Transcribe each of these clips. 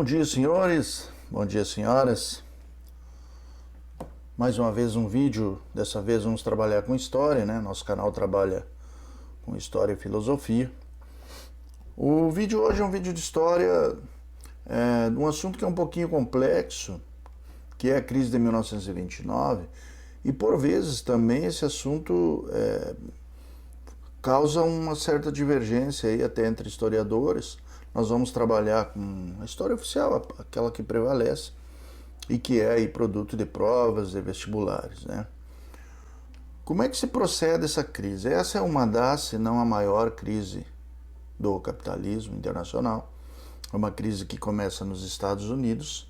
dia, senhores. Bom dia, senhoras. Mais uma vez um vídeo. Dessa vez vamos trabalhar com história, né? Nosso canal trabalha com história e filosofia. O vídeo hoje é um vídeo de história de um assunto que é um pouquinho complexo, que é a crise de 1929. E por vezes também esse assunto causa uma certa divergência aí até entre historiadores. Nós vamos trabalhar com a história oficial, aquela que prevalece e que é aí produto de provas e vestibulares, né? Como é que se procede essa crise? Essa é uma das, se não a maior crise do capitalismo internacional. É uma crise que começa nos Estados Unidos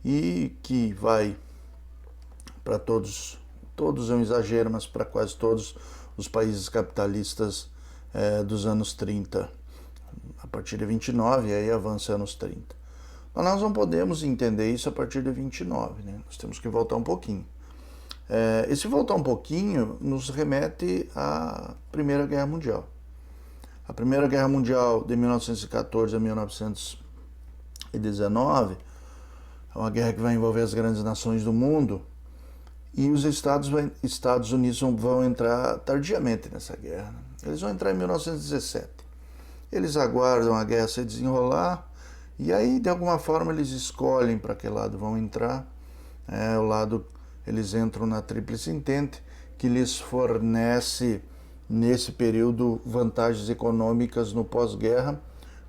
e que vai para todos é um exagero, mas para quase todos os países capitalistas dos anos 30. A partir de 29, e aí avança anos 30. Mas nós não podemos entender isso a partir de 29, né? Nós temos que voltar um pouquinho. Esse voltar um pouquinho nos remete à Primeira Guerra Mundial. A Primeira Guerra Mundial de 1914 a 1919 é uma guerra que vai envolver as grandes nações do mundo, e os Estados Unidos vão entrar tardiamente nessa guerra. Eles vão entrar em 1917. Eles aguardam a guerra se desenrolar e aí, de alguma forma, eles escolhem para que lado vão entrar. Eles entram na Tríplice Entente, que lhes fornece, nesse período, vantagens econômicas no pós-guerra,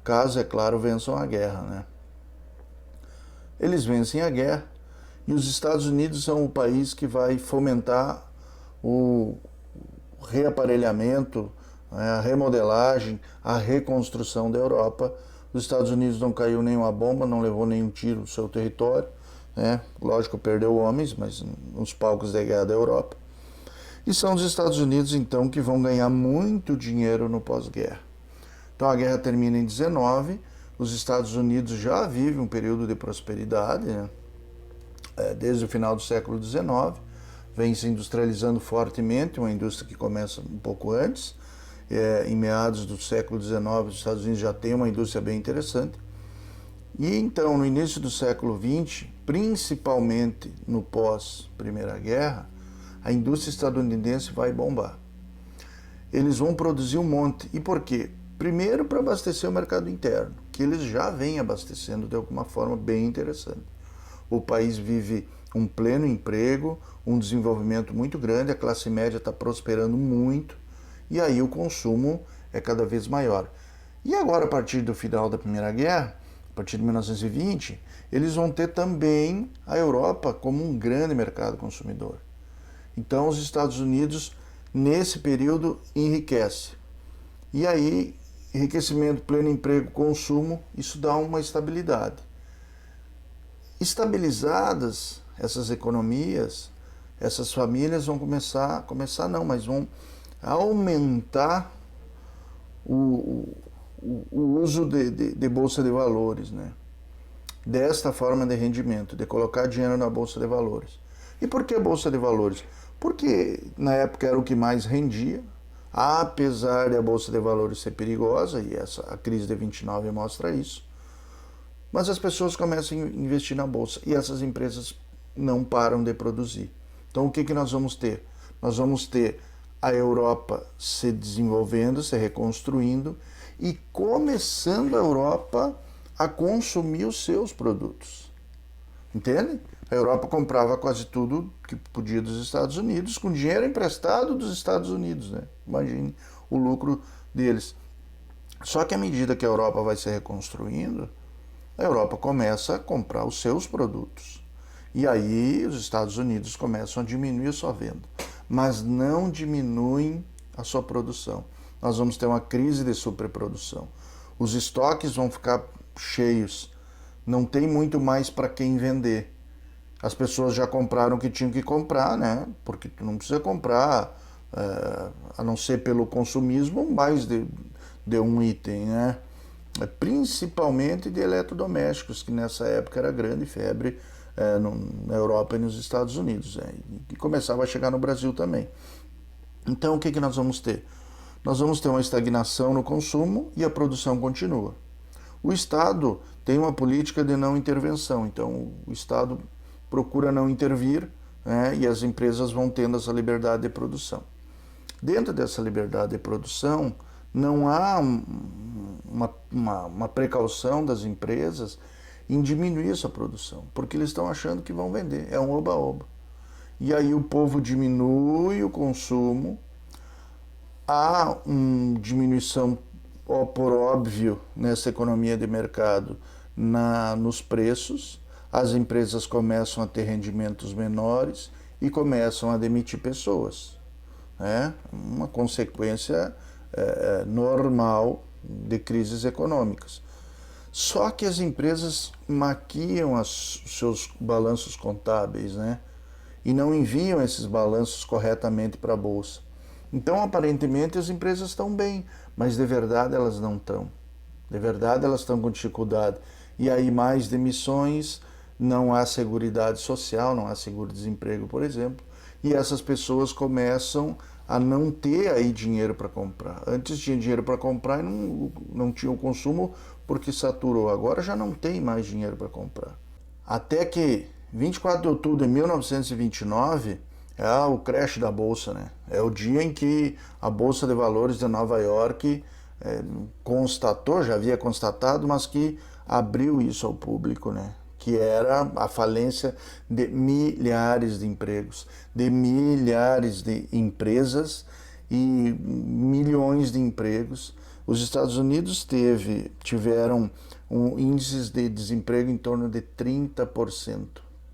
caso, é claro, vençam a guerra, né? Eles vencem a guerra e os Estados Unidos são o país que vai fomentar o reaparelhamento, a remodelagem, a reconstrução da Europa. Os Estados Unidos não caiu nenhuma bomba, não levou nenhum tiro no seu território, né? Lógico, perdeu homens, mas nos palcos da guerra da Europa. E são os Estados Unidos, então, que vão ganhar muito dinheiro no pós-guerra. Então a guerra termina em 19, os Estados Unidos já vivem um período de prosperidade, né? Desde o final do século XIX, vem se industrializando fortemente, uma indústria que começa um pouco antes. Em meados do século XIX, os Estados Unidos já têm uma indústria bem interessante. E então, no início do século XX, principalmente no pós-Primeira Guerra, a indústria estadunidense vai bombar. Eles vão produzir um monte. E por quê? Primeiro, para abastecer o mercado interno, que eles já vêm abastecendo de alguma forma bem interessante. O país vive um pleno emprego, um desenvolvimento muito grande, a classe média está prosperando muito, e aí o consumo é cada vez maior. E agora, a partir do final da Primeira Guerra, a partir de 1920, eles vão ter também a Europa como um grande mercado consumidor. Então, os Estados Unidos, nesse período, enriquece. E aí, enriquecimento, pleno emprego, consumo, isso dá uma estabilidade. Estabilizadas essas economias, essas famílias vão mas vão aumentar o uso de bolsa de valores, né? Desta forma de rendimento, de colocar dinheiro na bolsa de valores. E por que bolsa de valores? Porque na época era o que mais rendia, apesar de a bolsa de valores ser perigosa, e a crise de 29 mostra isso. Mas as pessoas começam a investir na bolsa e essas empresas não param de produzir. Então o que nós vamos ter? Nós vamos ter a Europa se desenvolvendo, se reconstruindo e começando a Europa a consumir os seus produtos. Entende? A Europa comprava quase tudo que podia dos Estados Unidos com dinheiro emprestado dos Estados Unidos, né? Imagine o lucro deles. Só que à medida que a Europa vai se reconstruindo, a Europa começa a comprar os seus produtos. E aí os Estados Unidos começam a diminuir a sua venda, mas não diminuem a sua produção. Nós vamos ter uma crise de superprodução. Os estoques vão ficar cheios, não tem muito mais para quem vender. As pessoas já compraram o que tinham que comprar, né? Porque tu não precisa comprar, a não ser pelo consumismo, mais de um item, né? Principalmente de eletrodomésticos, que nessa época era grande febre na Europa e nos Estados Unidos, e começava a chegar no Brasil também. Então, o que nós vamos ter? Nós vamos ter uma estagnação no consumo e a produção continua. O Estado tem uma política de não intervenção. Então, o Estado procura não intervir, né, e as empresas vão tendo essa liberdade de produção. Dentro dessa liberdade de produção, não há uma precaução das empresas em diminuir essa produção, porque eles estão achando que vão vender. É um oba-oba. E aí o povo diminui o consumo, há uma diminuição, por óbvio, nessa economia de mercado, nos preços, as empresas começam a ter rendimentos menores e começam a demitir pessoas. É uma consequência normal de crises econômicas. Só que as empresas maquiam os seus balanços contábeis, né? E não enviam esses balanços corretamente para a Bolsa. Então, aparentemente, as empresas estão bem, mas de verdade elas não estão. De verdade elas estão com dificuldade. E aí mais demissões, não há seguridade social, não há seguro-desemprego, por exemplo, e essas pessoas começam a não ter aí dinheiro para comprar. Antes tinha dinheiro para comprar e não tinha o consumo porque saturou. Agora já não tem mais dinheiro para comprar. Até que 24 de outubro de 1929 é o crash da Bolsa, né? É o dia em que a Bolsa de Valores de Nova York constatou, já havia constatado, mas que abriu isso ao público, né? Que era a falência de milhares de empregos, de milhares de empresas e milhões de empregos. Os Estados Unidos tiveram índices de desemprego em torno de 30%.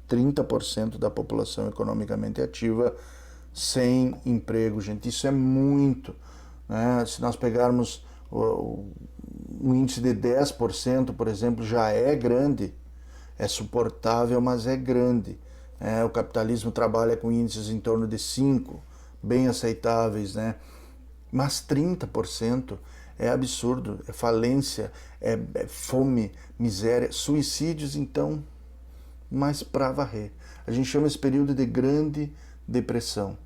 30% da população economicamente ativa sem emprego, gente. Isso é muito, né? Se nós pegarmos um índice de 10%, por exemplo, já é grande. É suportável, mas é grande. O capitalismo trabalha com índices em torno de 5%, bem aceitáveis, né? Mas 30% é absurdo, é falência, é fome, miséria, suicídios, então, mas para varrer. A gente chama esse período de Grande Depressão,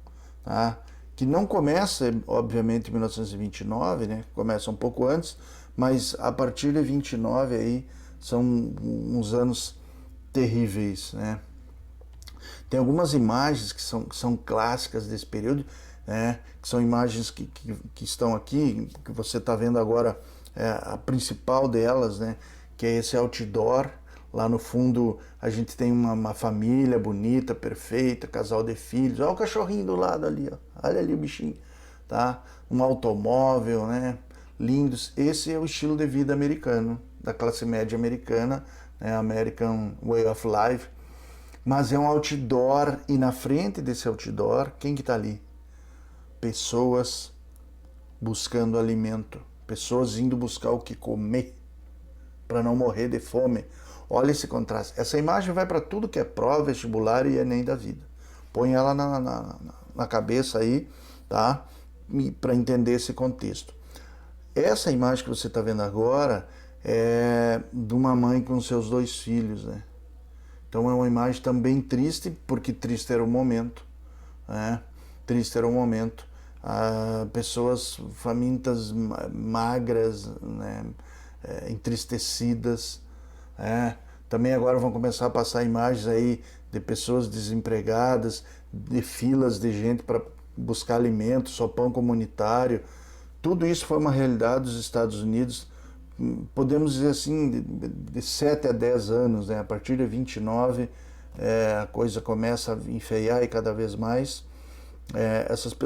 tá? Que não começa, obviamente, em 1929, né? Começa um pouco antes, mas a partir de 29 aí são uns anos terríveis, né? Tem algumas imagens que são clássicas desse período, né? Que são imagens que estão aqui, que você está vendo agora, a principal delas, né? Que é esse outdoor. Lá no fundo a gente tem uma família bonita, perfeita, casal de filhos. Olha o cachorrinho do lado ali, ó. Olha ali o bichinho, tá? Um automóvel, né? Lindos. Esse é o estilo de vida americano, da classe média americana, né? American Way of Life. Mas é um outdoor, e na frente desse outdoor, quem que tá ali? Pessoas buscando alimento, pessoas indo buscar o que comer para não morrer de fome. Olha esse contraste. Essa imagem vai para tudo que é prova, vestibular e Enem da vida. Põe ela na cabeça aí, tá? Para entender esse contexto. Essa imagem que você está vendo agora é de uma mãe com seus 2 filhos, né? Então é uma imagem também triste, porque triste era o momento, né? Triste era o momento. Pessoas famintas, magras, né? Entristecidas. Também agora vão começar a passar imagens aí de pessoas desempregadas, de filas de gente para buscar alimento, sopão comunitário. Tudo isso foi uma realidade dos Estados Unidos, podemos dizer assim, de 7 a 10 anos, né? A partir de 29 a coisa começa a enfeiar e cada vez mais.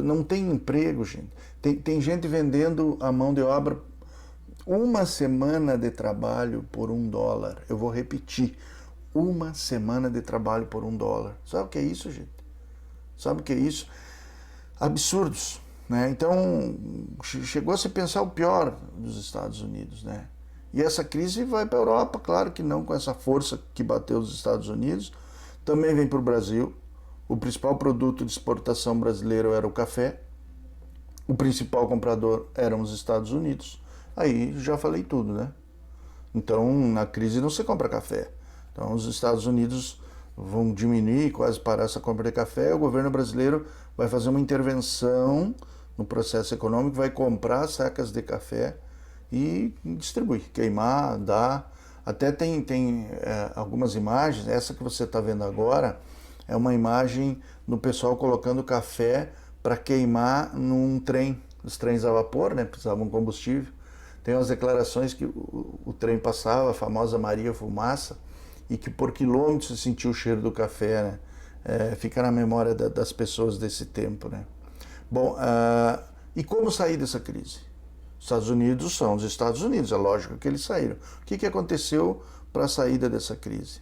Não tem emprego, gente. Tem gente vendendo a mão de obra. Uma semana de trabalho por $1. Eu vou repetir. Uma semana de trabalho por $1. Sabe o que é isso, gente? Sabe o que é isso? Absurdos, né? Então, chegou a se pensar o pior dos Estados Unidos, né? E essa crise vai para a Europa, claro que não com essa força que bateu os Estados Unidos. Também vem para o Brasil. O principal produto de exportação brasileiro era o café. O principal comprador eram os Estados Unidos. Aí já falei tudo, né? Então, na crise não se compra café. Então, os Estados Unidos vão diminuir, quase parar essa compra de café. O governo brasileiro vai fazer uma intervenção no processo econômico, vai comprar sacas de café e distribuir, queimar, dar. Até tem algumas imagens, essa que você está vendo agora é uma imagem do pessoal colocando café para queimar num trem, os trens a vapor, né, precisavam de combustível. Tem umas declarações que o trem passava, a famosa Maria Fumaça, e que por quilômetros se sentiu o cheiro do café, né? Fica na memória das pessoas desse tempo, né? Bom, e como sair dessa crise? Os Estados Unidos são os Estados Unidos, é lógico que eles saíram. O que aconteceu para a saída dessa crise?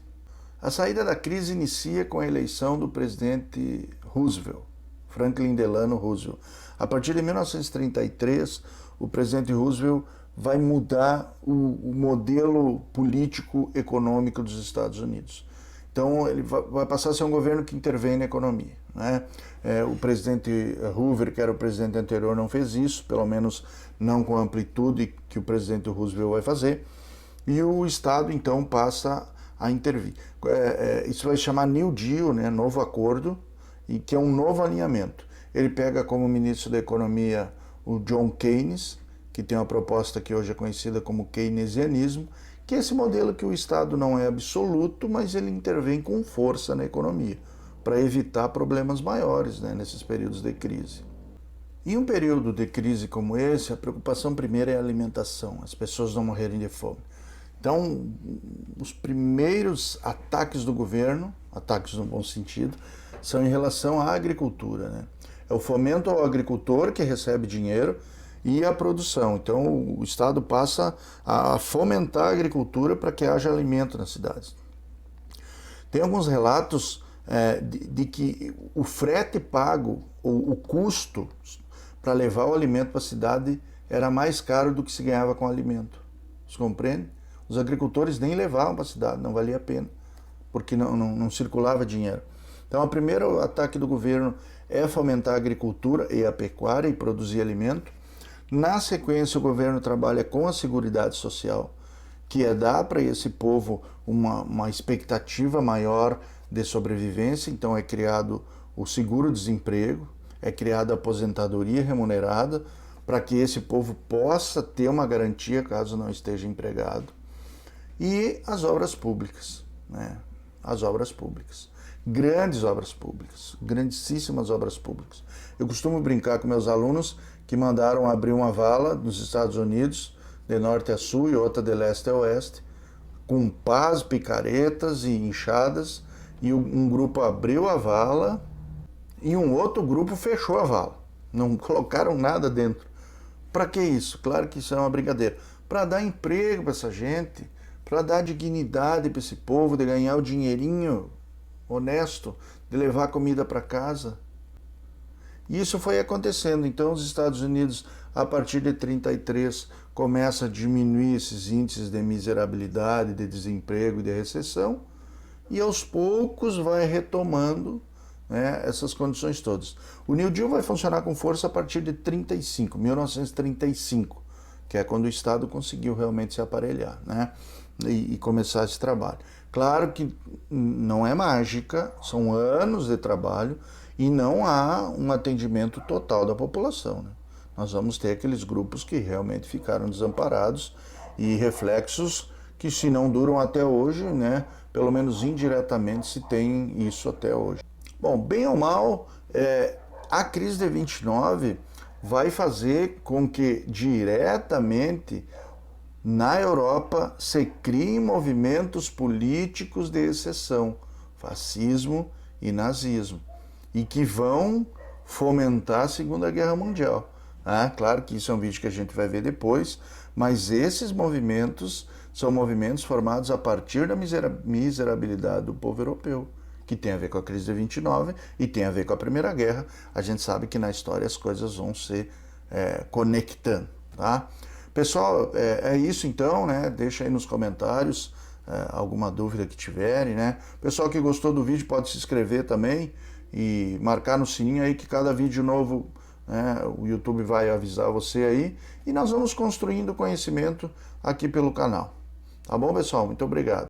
A saída da crise inicia com a eleição do presidente Roosevelt, Franklin Delano Roosevelt. A partir de 1933, o presidente Roosevelt vai mudar o modelo político-econômico dos Estados Unidos. Então, ele vai passar a ser um governo que intervém na economia, né? O presidente Hoover, que era o presidente anterior, não fez isso, pelo menos não com a amplitude que o presidente Roosevelt vai fazer, e o Estado, então, passa a intervir. Isso vai chamar New Deal, né? Novo acordo, e que é um novo alinhamento. Ele pega como ministro da Economia o John Keynes, que tem uma proposta que hoje é conhecida como keynesianismo, que é esse modelo que o Estado não é absoluto, mas ele intervém com força na economia, para evitar problemas maiores, né, nesses períodos de crise. Em um período de crise como esse, a preocupação primeira é a alimentação, as pessoas não morrerem de fome. Então, os primeiros ataques do governo, ataques no bom sentido, são em relação à agricultura, né? É o fomento ao agricultor que recebe dinheiro e a produção. Então, o Estado passa a fomentar a agricultura para que haja alimento nas cidades. Tem alguns relatos de que o frete pago, ou o custo para levar o alimento para a cidade era mais caro do que se ganhava com o alimento. Você compreende? Os agricultores nem levavam para a cidade, não valia a pena, porque não circulava dinheiro. Então, o primeiro ataque do governo é fomentar a agricultura e a pecuária e produzir alimento. Na sequência, o governo trabalha com a Seguridade Social, que é dar para esse povo uma expectativa maior de sobrevivência. Então, é criado o seguro-desemprego, é criada a aposentadoria remunerada, para que esse povo possa ter uma garantia caso não esteja empregado. E as obras públicas, né? As obras públicas. Grandes obras públicas, grandíssimas obras públicas. Eu costumo brincar com meus alunos que mandaram abrir uma vala nos Estados Unidos, de norte a sul e outra de leste a oeste, com pás, picaretas e enxadas, e um grupo abriu a vala e um outro grupo fechou a vala. Não colocaram nada dentro. Para que isso? Claro que isso é uma brincadeira. Para dar emprego para essa gente, para dar dignidade para esse povo, de ganhar o dinheirinho honesto, de levar comida para casa. E isso foi acontecendo. Então, os Estados Unidos, a partir de 1933, começa a diminuir esses índices de miserabilidade, de desemprego e de recessão, e aos poucos vai retomando, né, essas condições todas. O New Deal vai funcionar com força a partir de 1935, que é quando o Estado conseguiu realmente se aparelhar, né, e começar esse trabalho. Claro que não é mágica, são anos de trabalho e não há um atendimento total da população, né? Nós vamos ter aqueles grupos que realmente ficaram desamparados e reflexos que, se não duram até hoje, né, pelo menos indiretamente se tem isso até hoje. Bom, bem ou mal, a crise de 29 vai fazer com que diretamente na Europa se criem movimentos políticos de exceção, fascismo e nazismo, e que vão fomentar a Segunda Guerra Mundial. Claro que isso é um vídeo que a gente vai ver depois, mas esses movimentos são movimentos formados a partir da miserabilidade do povo europeu, que tem a ver com a crise de 29 e tem a ver com a Primeira Guerra. A gente sabe que na história as coisas vão se conectando, tá? Pessoal, é isso então, né? Deixa aí nos comentários alguma dúvida que tiverem, né? Pessoal que gostou do vídeo pode se inscrever também e marcar no sininho aí que cada vídeo novo, né, o YouTube vai avisar você aí, e nós vamos construindo conhecimento aqui pelo canal. Tá bom, pessoal? Muito obrigado.